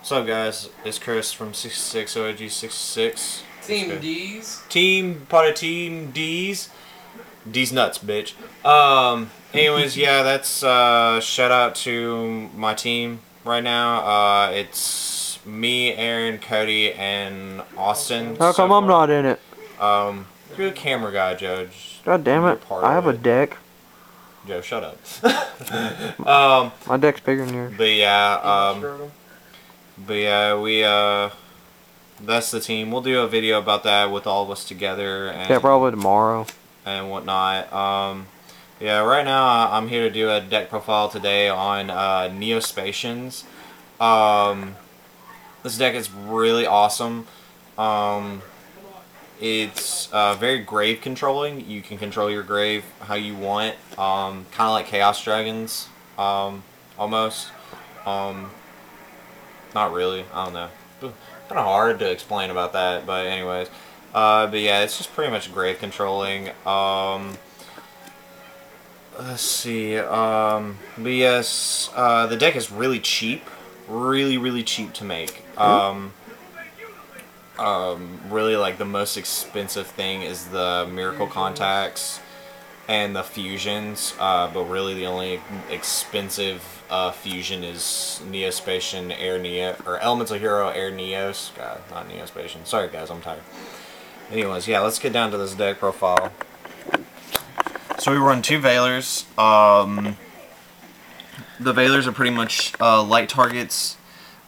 What's up, guys? It's Chris from 66 OG 66. Team D's. Part of Team D's. D's nuts, bitch. Anyways, yeah, that's shout out to my team right now. It's me, Aaron, Cody, and Austin. How come I'm not in it? You're the camera guy, Joe. God damn it! I have a deck. Joe, shut up. My deck's bigger than yours. But yeah, that's the team. We'll do a video about that with all of us together. And, yeah, probably tomorrow. And whatnot. Yeah, right now I'm here to do a deck profile today on Neo-Spacians. This deck is really awesome. It's very grave controlling. You can control your grave how you want. Kind of like Chaos Dragons, almost. Not really. I don't know. Kind of hard to explain about that, but anyways. But yeah, it's just pretty much grave controlling. Let's see. But yes, the deck is really cheap. Really cheap to make. Really, like, the most expensive thing is the Miracle Contacts and the fusions, but really the only expensive fusion is Neo-Spacian Air Neo, or Elemental Hero Air Neos. God, not Neo-Spacian. Sorry guys, I'm tired. Anyways, yeah, let's get down to this deck profile. So we run two Veilers. The Veilers are pretty much light targets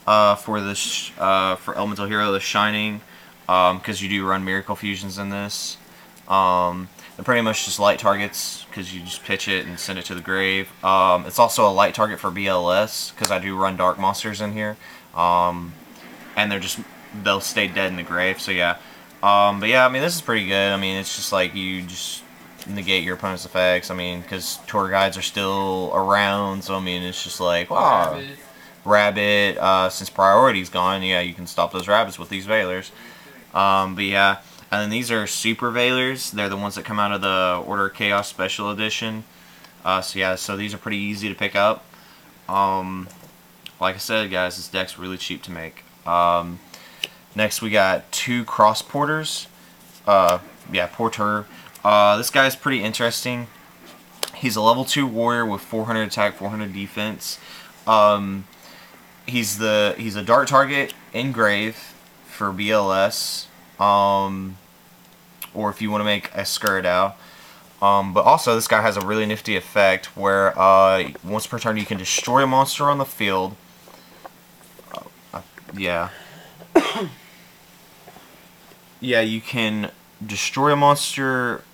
for Elemental Hero, the Shining, because you do run Miracle Fusions in this. They're pretty much just light targets because you just pitch it and send it to the grave. It's also a light target for BLS because I do run Dark Monsters in here, and they'll stay dead in the grave. So yeah, but yeah, I mean, this is pretty good. I mean, it's just like you just negate your opponent's effects. I mean, because tour guides are still around, so I mean, it's just like, wow, rabbit. Since priority's gone, yeah, you can stop those rabbits with these Veilers. But yeah. And then these are Super Veilers. They're the ones that come out of the Order of Chaos Special Edition. So yeah, so these are pretty easy to pick up. Like I said, guys, this deck's really cheap to make. Next we got two Cross Porters. Yeah, Porter. This guy's pretty interesting. He's a level 2 warrior with 400 attack, 400 defense. He's a dark target in grave for BLS. Or if you want to make a Skirdow. But also this guy has a really nifty effect where once per turn you can destroy a monster on the field. Yeah. Yeah, you can destroy a monster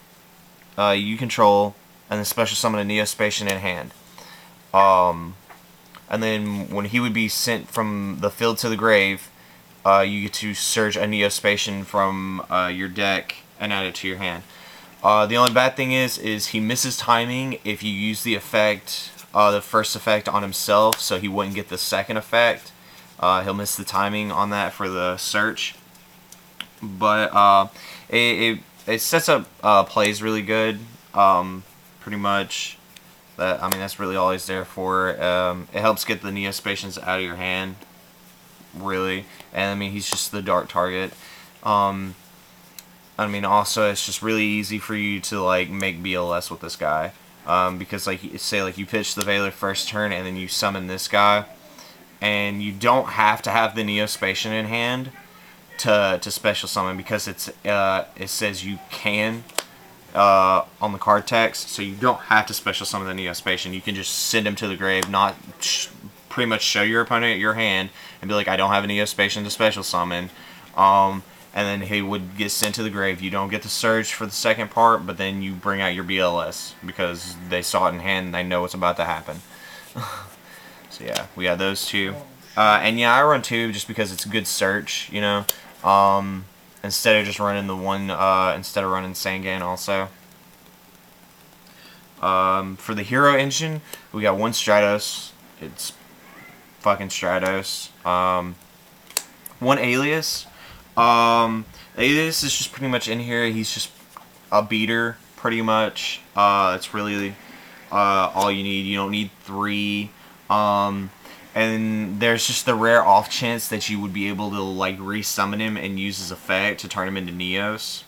you control and then special summon a Neo-Spacian in hand. And then when he would be sent from the field to the grave, you get to search a Neo-Spacian from your deck and add it to your hand. The only bad thing is he misses timing if you use the effect, the first effect on himself, so he wouldn't get the second effect. He'll miss the timing on that for the search. But it sets up plays really good. Pretty much. I mean, that's really all he's there for. It helps get the Neo-Spacians out of your hand, really. And I mean, he's just the dark target. I mean, also it's just really easy for you to like make BLS with this guy, because like say like you pitch the Veiler first turn and then you summon this guy, and you don't have to have the Neo-Spacian in hand to special summon, because it says you can on the card text, so you don't have to special summon the Neo-Spacian. You can just send him to the grave, not pretty much show your opponent your hand and be like, I don't have a Neo-Spacian to special summon, and then he would get sent to the grave. You don't get the search for the second part, but then you bring out your BLS because they saw it in hand and they know what's about to happen. So yeah, we got those two. And yeah, I run two just because it's a good search, you know, instead of just running the one, instead of running Sangan also. For the hero engine, we got one Stratos. It's fucking Stratos. One Alias. Alias is just pretty much in here. He's just a beater, pretty much. It's really all you need. You don't need three. And And there's just the rare off chance that you would be able to like resummon him and use his effect to turn him into Neos.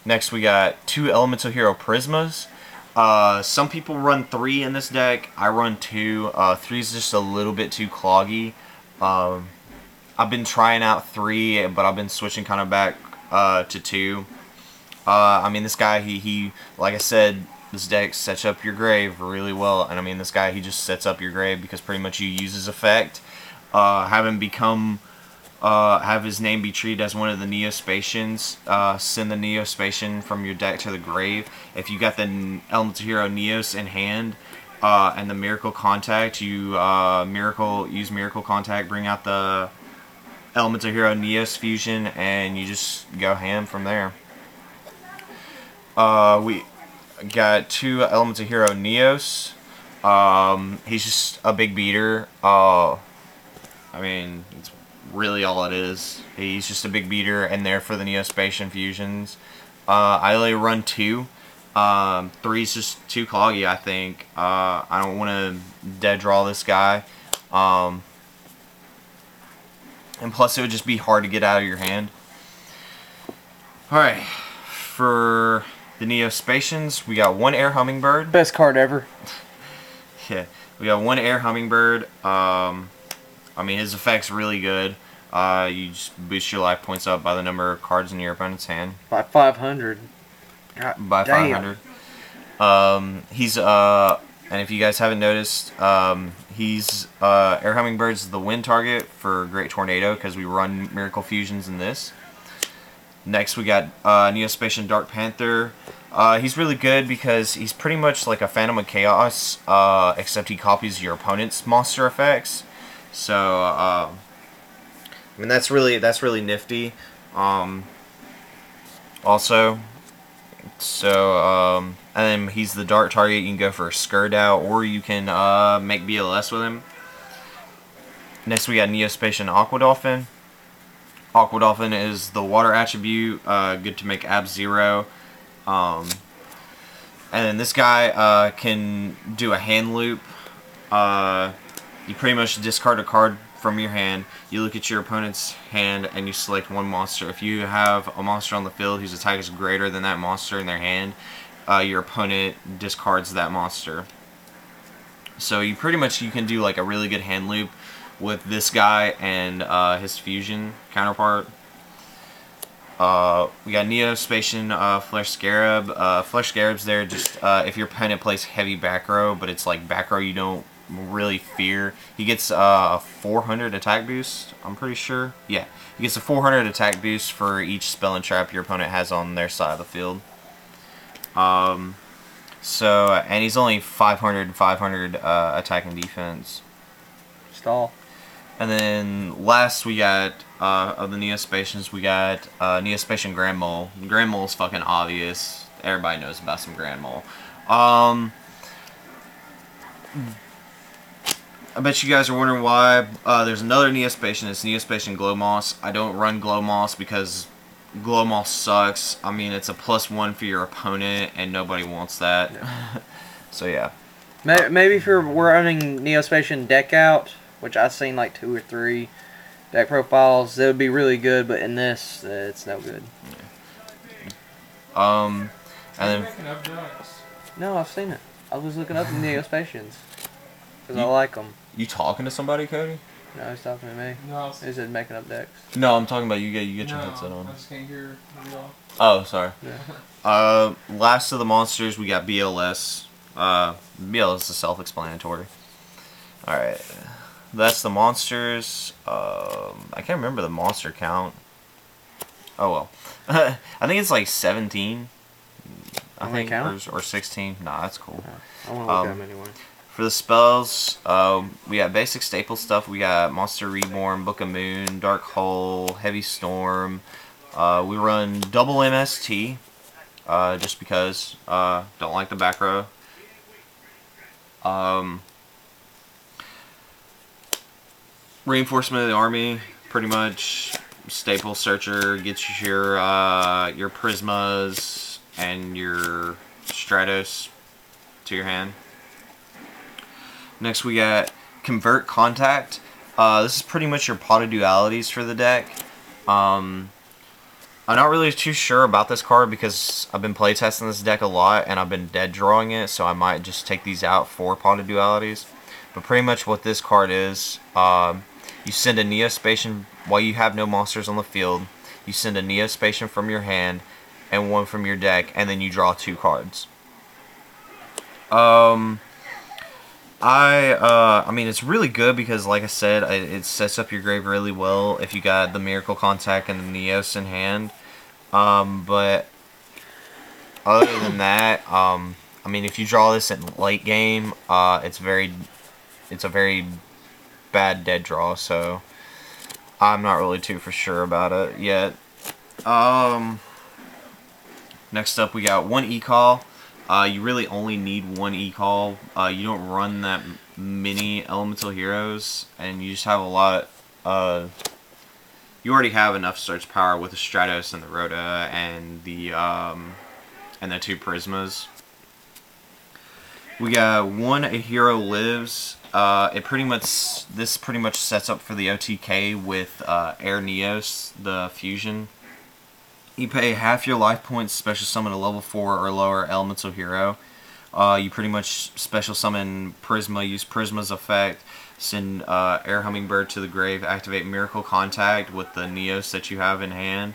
Next we got 2 Elemental Hero Prismas. Some people run 3 in this deck. I run 2. 3 is just a little bit too cloggy. I've been trying out 3, but I've been switching kind of back to 2. I mean, this guy, he like I said, this deck sets up your grave really well. And I mean, this guy, he just sets up your grave because pretty much you use his effect. Have him become, have his name be treated as one of the Neo-Spacians. Send the Neo-Spacian from your deck to the grave. If you got the Elemental Hero Neos in hand, and the Miracle Contact, you use Miracle Contact, bring out the Elemental Hero Neos fusion, and you just go ham from there. We got 2 Elemental Hero Neos. He's just a big beater. I mean, it's really all it is. He's just a big beater, and there for the Neo-Spacian fusions. I only run 2. 3 is just too cloggy, I think. I don't want to dead draw this guy. And plus, it would just be hard to get out of your hand. Alright, for the Neo-Spacians, we got 1 Air Hummingbird. Best card ever. Yeah, we got 1 Air Hummingbird. I mean, his effect's really good. You just boost your life points up by the number of cards in your opponent's hand. By 500. By 500. He's, and if you guys haven't noticed, he's, Air Hummingbird's the win target for Great Tornado because we run Miracle Fusions in this. Next we got Neo-Spacian Dark Panther. He's really good because he's pretty much like a Phantom of Chaos, except he copies your opponent's monster effects. So, I mean, that's really nifty. Also, so, and then he's the dark target. You can go for a Skurdow, or you can make BLS with him. Next we got Neo-Spacian Aqua Dolphin. Aqua Dolphin is the water attribute, good to make Ab Zero. And then this guy can do a hand loop. You pretty much discard a card from your hand. You look at your opponent's hand and you select 1 monster. If you have a monster on the field whose attack is greater than that monster in their hand, your opponent discards that monster. So you pretty much you can do like a really good hand loop with this guy and his fusion counterpart. We got Neo-Spacian Flesh Scarab. Flesh Scarab's there just if your opponent plays heavy back row, but it's like back row you don't really fear. He gets a 400 attack boost, I'm pretty sure. Yeah, he gets a 400 attack boost for each spell and trap your opponent has on their side of the field. So, and he's only 500 attack and defense. Stall. And then last we got, of the Neo-Spacians, we got Neo-Spacian Grand Mole. Grand Mole's fucking obvious. Everybody knows about some Grand Mole. I bet you guys are wondering why there's another Neo-Spacian. It's Neo-Spacian Glowmoss. I don't run Glowmoss because Glowmoss sucks. I mean, it's a +1 for your opponent, and nobody wants that. Yeah. So, yeah. Maybe if you're running Neo-Spacian deck out, which I've seen like 2 or 3 deck profiles, that would be really good, but in this, it's no good. Yeah. And then... No, I've seen it. I was looking up the Neo-Spacians. Because I like them. You talking to somebody, Cody? No, he's talking to me. No, he said making up decks. No, I'm talking about you get your headset on. I just can't hear you all. Oh, sorry. Yeah. Last of the monsters, we got BLS. BLS is self-explanatory. Alright. That's the monsters. I can't remember the monster count. Oh well. I think it's like 17. I think, or 16. Nah, that's cool. I want to look at them anyway. For the spells, we got basic staple stuff. We got Monster Reborn, Book of Moon, Dark Hole, Heavy Storm. We run double MST, just because. Don't like the back row. Reinforcement of the army, pretty much. Staple Searcher gets your Prismas and your Stratos to your hand. Next we got Convert Contact. This is pretty much your pot of dualities for the deck. I'm not really too sure about this card because I've been playtesting this deck a lot and I've been dead drawing it, so I might just take these out for pot of dualities. But pretty much what this card is, you send a Neo-Spacian while you have no monsters on the field. You send a Neo-Spacian from your hand and one from your deck, and then you draw 2 cards. I mean, it's really good because, like I said, it sets up your grave really well if you got the Miracle Contact and the Neos in hand. But other than that, I mean, if you draw this in late game, it's a very bad dead draw. So I'm not really too for sure about it yet. Next up, we got 1 e-call. You really only need 1 e-call. You don't run that many elemental heroes, and you just have a lot. You already have enough search power with the Stratos and the Rhoda and the 2 Prismas. We got 1 a hero lives. This pretty much sets up for the OTK with Air Neos, the fusion. You pay half your life points, special summon a level 4 or lower elemental hero. You pretty much special summon Prisma, use Prisma's effect, send Air Hummingbird to the grave, activate Miracle Contact with the Neos that you have in hand.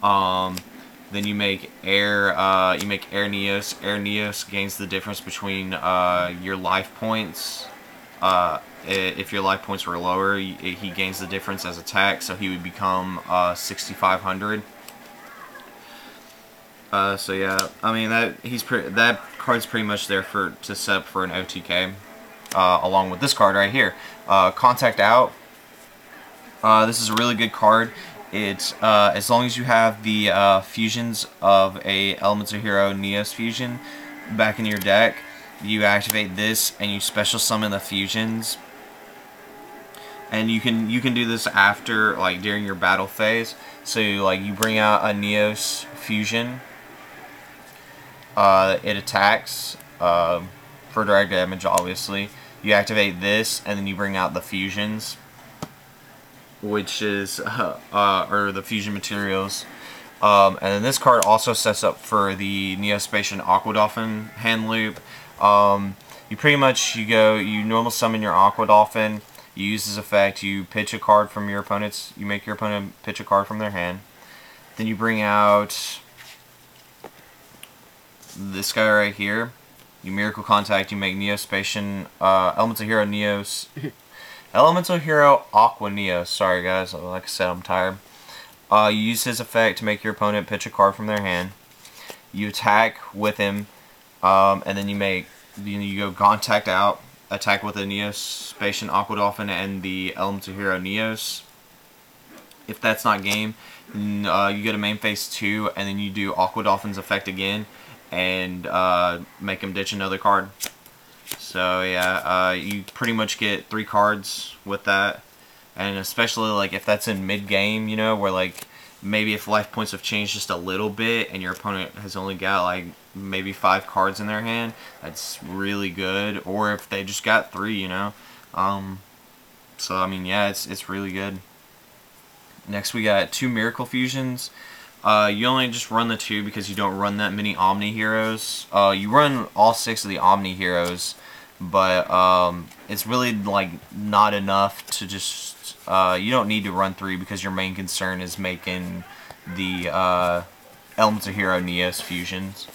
Then you make Air Neos. Air Neos gains the difference between your life points. If your life points were lower, he gains the difference as attack, so he would become 6,500. So yeah, I mean that card's pretty much there to set up for an OTK, along with this card right here, Contact Out. This is a really good card. It's as long as you have the fusions of a Elemental Hero Neos fusion back in your deck, you activate this and you special summon the fusions. And you can do this after, like, during your battle phase. So like you bring out a Neos fusion. It attacks for direct damage, obviously. You activate this, and then you bring out the fusions, which is or the fusion materials. And then this card also sets up for the Neo-Spacian Aqua Dolphin hand loop. You pretty much you normal summon your Aqua Dolphin. You use this effect. You pitch a card from your opponent's. You make your opponent pitch a card from their hand. Then you bring out this guy right here. You Miracle Contact. You make Neo-Spacian Elemental Hero Neos. Elemental Hero Aqua Neos. Sorry guys, like I said, I'm tired. You use his effect to make your opponent pitch a card from their hand. You attack with him, and then you go Contact Out. Attack with the Neo-Spacian Aqua Dolphin and the Elemental Hero Neos. If that's not game, then, you go to main phase 2, and then you do Aqua Dolphin's effect again, and make him ditch another card. So yeah, you pretty much get 3 cards with that, and especially like if that's in mid game, you know, where like maybe if life points have changed just a little bit and your opponent has only got like maybe 5 cards in their hand, that's really good. Or if they just got 3, you know. So I mean, yeah, it's really good. Next we got 2 Miracle Fusions. You only just run the 2 because you don't run that many Omni heroes. You run all 6 of the Omni heroes, but it's really like not enough to just. You don't need to run 3 because your main concern is making the Elemental Hero Neos fusions.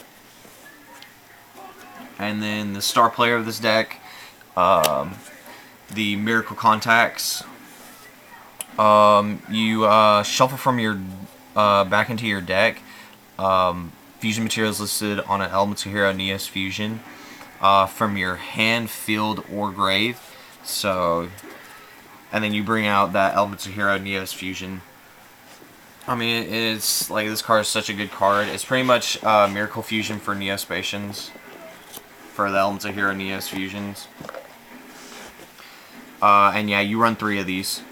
And then the star player of this deck, the Miracle Contacts. You shuffle from your back into your deck fusion materials listed on an Elemental Hero Neos fusion from your hand, field, or grave. So, and then you bring out that Elemental Hero Neos fusion. I mean, it's like this card is such a good card. It's pretty much Miracle Fusion for Neo-Spacians, for the Elemental Hero Neos fusions. And yeah, you run 3 of these.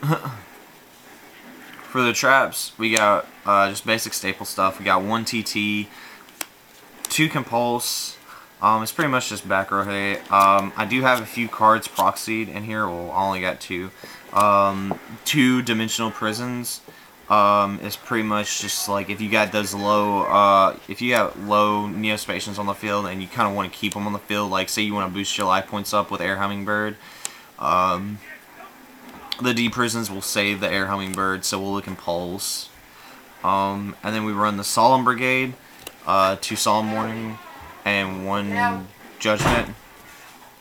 For the traps, we got just basic staple stuff. We got 1 TT, 2 Compulse, It's pretty much just back row hate. I do have a few cards proxied in here. Well, I only got two. Two-dimensional prisons. Is pretty much just like if you got those low, if you got low Neo-Spacians on the field and you kind of want to keep them on the field, like say you want to boost your life points up with Air Hummingbird, the D prisons will save the Air Hummingbird, so we'll look in Pulse. And then we run the Solemn Brigade, 2 Solemn Warning, and 1 Judgment.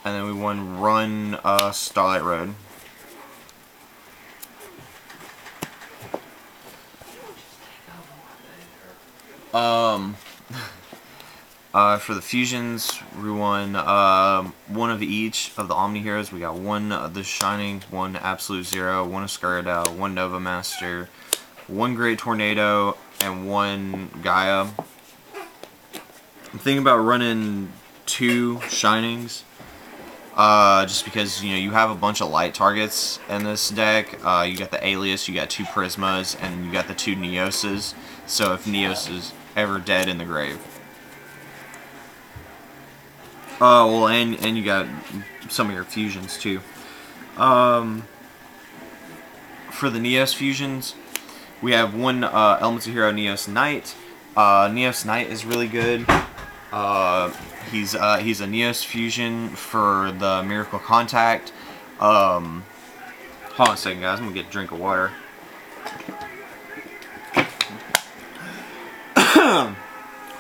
And then we run Starlight Road. For the fusions, we won 1 of each of the Omni Heroes. We got 1 the Shining, 1 Absolute Zero, 1 Escuridao, 1 Nova Master, 1 Great Tornado, and 1 Gaia. I'm thinking about running 2 Shinings, just because you have a bunch of light targets in this deck. You got the Alias, you got 2 Prismas, and you got the 2 Neoses. So if Neos is ever dead in the grave. Well, and you got some of your fusions too. For the Neos fusions, we have 1 Elemental Hero Neos Knight. Neos Knight is really good. He's a Neos fusion for the Miracle Contact. Hold on a second, guys. I'm gonna get a drink of water.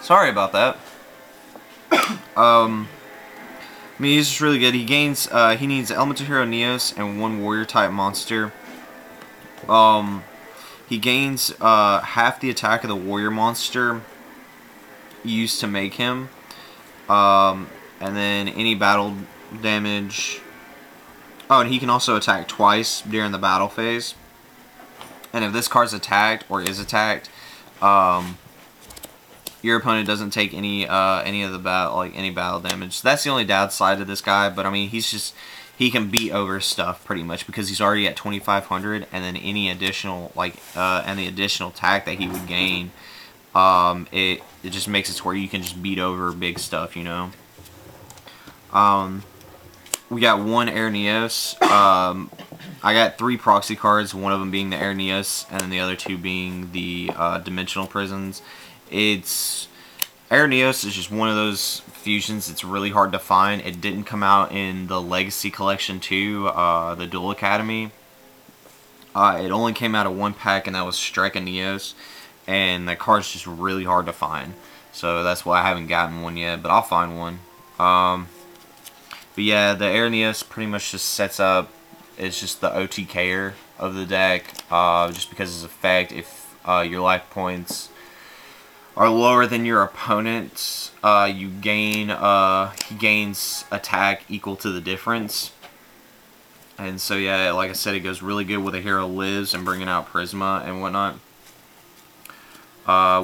Sorry about that. I mean, he's just really good. He gains, he needs Elemental Hero Neos and 1 Warrior type monster. He gains half the attack of the Warrior monster used to make him. And then any battle damage. Oh, and he can also attack twice during the battle phase. And if this card's attacked or is attacked, your opponent doesn't take any of the battle damage. So that's the only downside to this guy. But I mean, he can beat over stuff pretty much because he's already at 2,500, and then any additional and the additional attack that he would gain, it just makes it to where you can just beat over big stuff, We got 1 Air Neos. I got 3 proxy cards, one of them being the Air Neos, and then the other 2 being the Dimensional Prisons. Air Neos is just one of those fusions that's really hard to find. It didn't come out in the Legacy Collection 2, the Duel Academy. It only came out of 1 pack, and that was Strike and Neos. And that card's just really hard to find. So that's why I haven't gotten one yet, but I'll find one. But yeah, the Air Neos pretty much just sets up, it's just the OTKer of the deck, just because of its effect. If your life points are lower than your opponent's, he gains attack equal to the difference. And so yeah, like I said, it goes really good with a hero lives and bringing out Prisma and whatnot.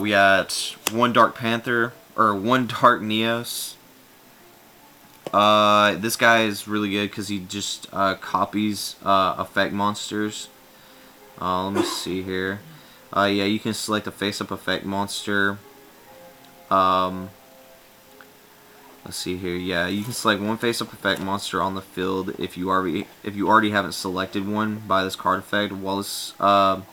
We got 1 Dark Panther, or 1 Dark Neos. This guy is really good because he just copies effect monsters. Let me see here. Yeah, you can select a face-up effect monster. Let's see here. Yeah, you can select 1 face-up effect monster on the field if you already haven't selected one by this card effect. While this card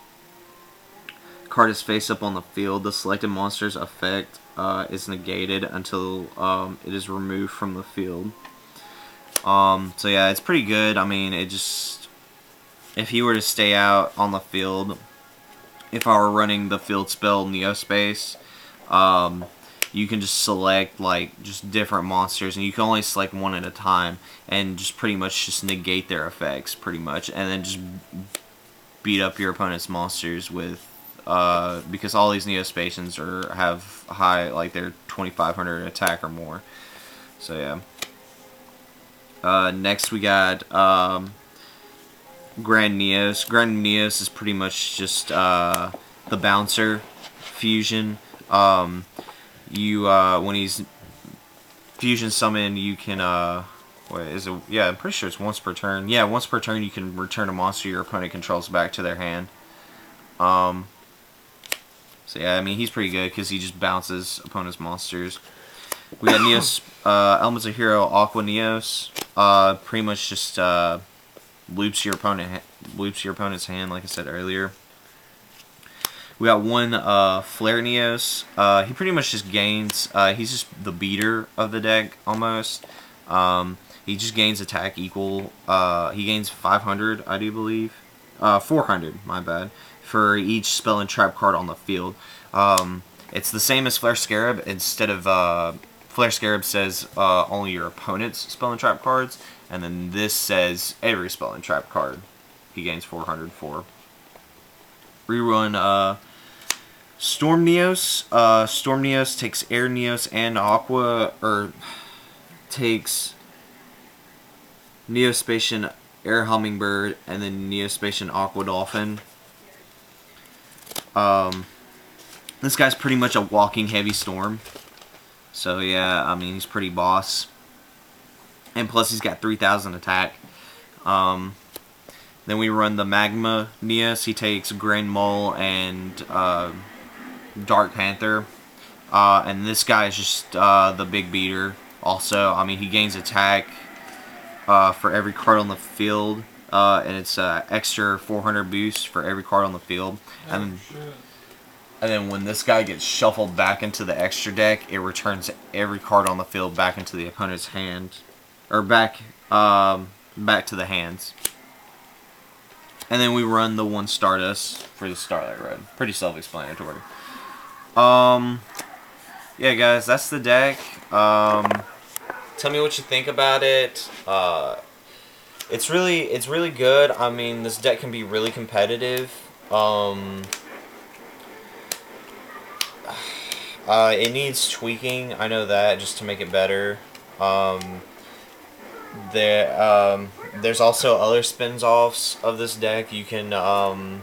is face-up on the field, the selected monster's effect is negated until it is removed from the field. So yeah, it's pretty good. I mean, if he were to stay out on the field, if I were running the field spell Neo-Space, you can just select just different monsters, and you can only select 1 at a time, and just pretty much just negate their effects pretty much, and then just beat up your opponent's monsters with because all these Neo-Spacians have high, they're 2,500 attack or more. So yeah. Next we got Grand Neos. Grand Neos is pretty much just the bouncer fusion. When he's fusion summoned, you can wait, is it? Yeah, I'm pretty sure it's once per turn. Yeah, once per turn you can return a monster your opponent controls back to their hand. So yeah, I mean, he's pretty good because he just bounces opponent's monsters. We got Neos, Elements of Hero, Aqua Neos. Pretty much just loops your opponent's hand, like I said earlier. We got one Flare Neos. He pretty much just gains. He's just the beater of the deck almost. He just gains attack equal. He gains 500, I do believe. 400, my bad, for each spell and trap card on the field. It's the same as Flare Scarab. Instead of Flare Scarab says only your opponent's spell and trap cards, and then this says every spell and trap card he gains 400 for. Rerun Storm Neos. Storm Neos takes Air Neos and Aqua, or takes Neo-Spacian Air Hummingbird and then Neo-Spacian Aqua Dolphin. This guy's pretty much a walking heavy storm. So yeah, I mean, he's pretty boss. And plus he's got 3,000 attack. Then we run the Magma Neos. He takes Grand Mole and Dark Panther. And this guy is just the big beater also. I mean, he gains attack for every card on the field. And it's extra 400 boost for every card on the field. And then when this guy gets shuffled back into the extra deck, it returns every card on the field back into the opponent's hand. Or back to the hands. And then we run the one Stardust for the Starlight Road. Pretty self-explanatory. Yeah, guys, that's the deck. Tell me what you think about it. It's really good. I mean, this deck can be really competitive. It needs tweaking, I know that, just to make it better. There's also other spin-offs of this deck. You can do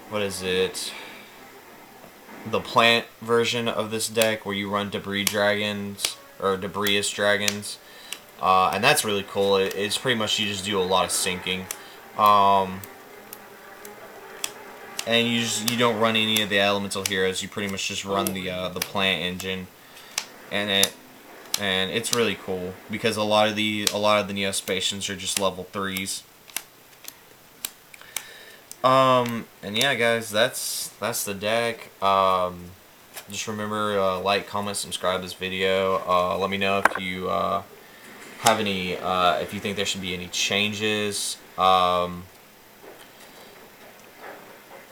what is it? The plant version of this deck, where you run Debris Dragons or Debris-ist Dragons. And that's really cool. It's pretty much you just do a lot of sinking, and you don't run any of the elemental heroes. You pretty much just run the plant engine, and it's really cool because a lot of the Neo-Spacians are just level 3s. And yeah, guys, that's the deck. Just remember, like, comment, subscribe this video. Let me know if you have any, if you think there should be any changes. I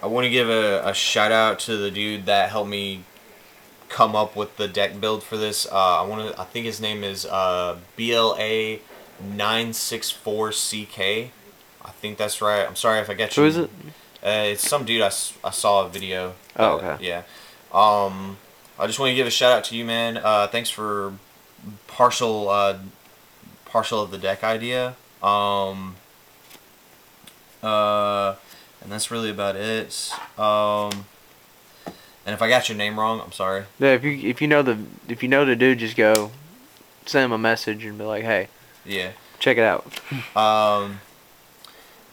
want to give a shout out to the dude that helped me come up with the deck build for this. I think his name is BLA964CK. I think that's right. I'm sorry if I get you. Who is it? It's some dude I saw a video. Oh, okay. Yeah. I just want to give a shout out to you, man. Thanks for partial of the deck idea. And that's really about it. And if I got your name wrong, I'm sorry. Yeah, if you know the dude, just go send him a message and be like, hey, yeah, check it out.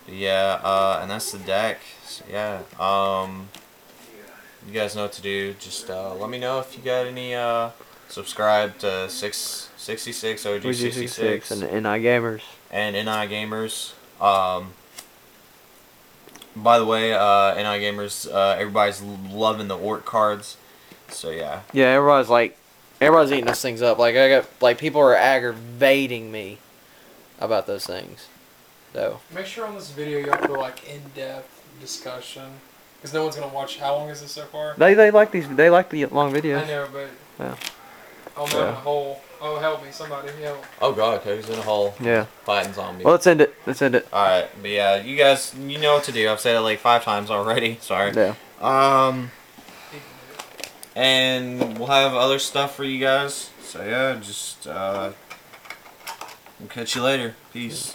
Yeah, and that's the deck. So, yeah, you guys know what to do. Just let me know if you got any. Subscribe to 666 OG66 and NI Gamers. And NI Gamers. By the way, NI Gamers, everybody's loving the Orc cards. So yeah. Yeah, everybody's eating those things up. Like people are aggravating me about those things. So make sure on this video you have to like in-depth discussion, because no one's gonna watch. How long is this so far? They like these. They like the long videos. I know, but yeah. Oh, I'm in a hole. Oh, help me, somebody help. Oh god, Cody's in a hole. Yeah. Fighting zombies. Well, let's end it. Alright, but yeah, you guys, you know what to do. I've said it like 5 times already. Sorry. Yeah. And we'll have other stuff for you guys. So yeah, just we'll catch you later. Peace.